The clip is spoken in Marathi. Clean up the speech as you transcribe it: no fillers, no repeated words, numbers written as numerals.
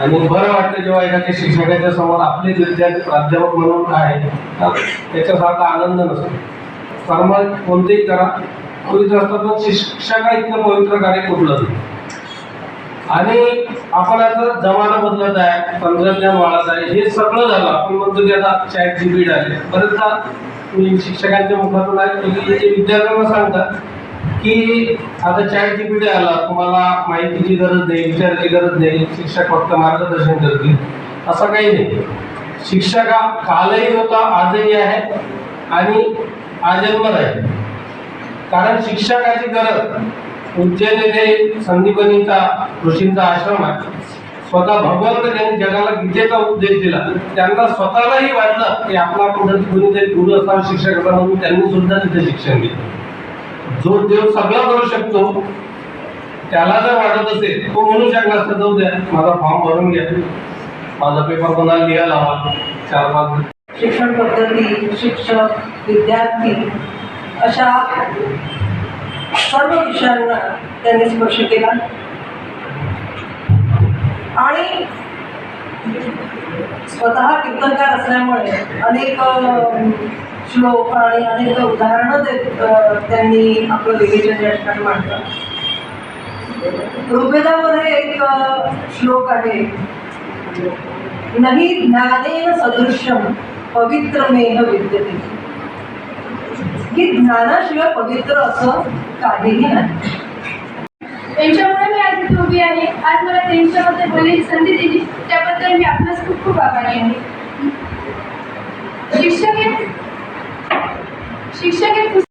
आणि बरं वाटतं जेव्हा एखाद्या शिक्षकाच्या समोर आपले विद्यार्थी प्राध्यापक म्हणून आहे, त्याच्यासारखा आनंद नसतो. कर्म कोणतेही करा पवित्र असतात, पण शिक्षका इतकं पवित्र कार्य कुठलं नाही. आणि आपण आता जमाना बदलत आहे, तंत्रज्ञान वाढत आहे, हे सगळं झालं. आपण म्हणतो की आता चॅट जीपीटी आले. बरेचदा मी शिक्षकांच्या मुखातून आहे की विद्यार्थ्यांना सांगतात की आता चॅट जीपीटी आला, तुम्हाला माहितीची गरज नाही, विचारायची गरज नाही, शिक्षक फक्त मार्गदर्शन करतील. असं काही नाही. शिक्षक हा कालही होता, आजही आहे आणि आजन्मर आहे. कारण शिक्षकाची गरज उज्जैन येथे संदीपनीचा ऋषींचा आश्रम आहे. स्वतः भगवंत त्यांनी जगाला गीतेचा उपदेश दिला. त्यांना स्वतःलाही वाटलं की आपला कोणीतरी गुरु असावा, शिक्षक असावा, म्हणून त्यांनी सुद्धा तिथे शिक्षण घेतलं. जो देव सगळं करू शकतो त्याला जर वाटत असेल, तो म्हणू शकला असता जाऊ द्या, माझा फॉर्म भरून घ्या, माझा पेपर कोणाला लिहायला हवा, 4-5. शिक्षण पद्धती, शिक्षक, विद्यार्थी अशा सर्व विषयांना त्यांनी स्पर्श केला आणि स्वतः कीर्तनकार असल्यामुळे अनेक श्लोक आणि अनेक उदाहरणं देत त्यांनी आपलं विवेचन या ठिकाणी मांडलं. ऋग्वेदामध्ये एक श्लोक आहे, नहि ज्ञानेन सदृश्यम पवित्रमेव विद्यते, की ज्ञानाशिवाय पवित्र असं काहीही नाही. त्यांच्यामुळे मी आज इथे उभी आहे. आज मला त्यांच्याबद्दल बोलण्याची संधी दिली त्याबद्दल मी आपणास खूप खूप आभारी आहे.